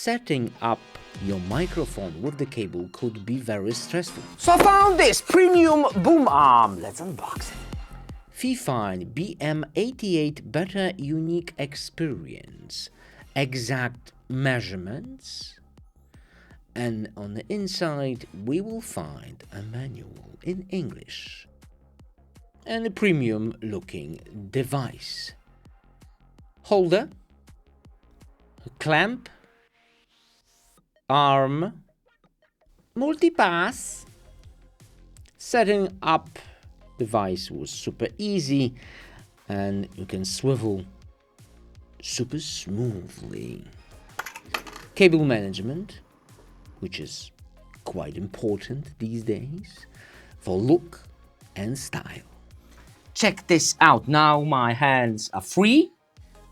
setting up your microphone with the cable could be very stressful. So I found this premium boom arm. Let's unbox it. Fifine BM88 Better Unique Experience, exact measurements, and on the inside we will find a manual in English and a premium looking device. Holder, clamp, arm, multipass. Setting up device was super easy and you can swivel super smoothly. Cable management, which is quite important these days for look and style. Check this out. Now my hands are free.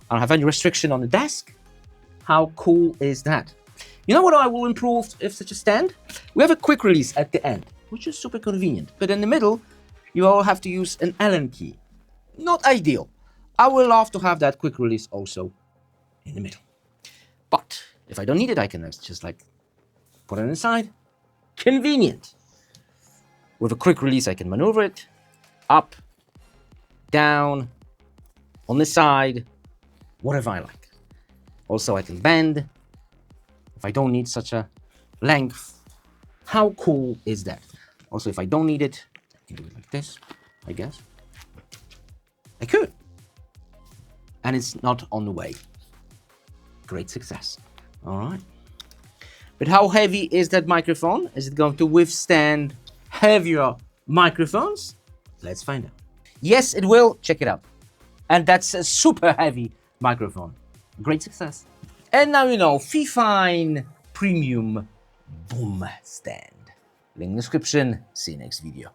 I don't have any restriction on the desk. How cool is that? You know what I will improve if such a stand? We have a quick release at the end, which is super convenient. But in the middle, you all have to use an Allen key. Not ideal. I would love to have that quick release also in the middle. But if I don't need it, I can just like put it inside. Convenient. With a quick release, I can maneuver it up, down, on the side, whatever I like. Also, I can bend if I don't need such a length. How cool is that? Also, if I don't need it, I can do it like this, I guess. I could. And it's not on the way. Great success. All right. But how heavy is that microphone? Is it going to withstand heavier microphones? Let's find out. Yes, it will. Check it out. And that's a super heavy microphone. Great success. And now you know, Fifine Premium Boom Stand. Link in the description. See you next video.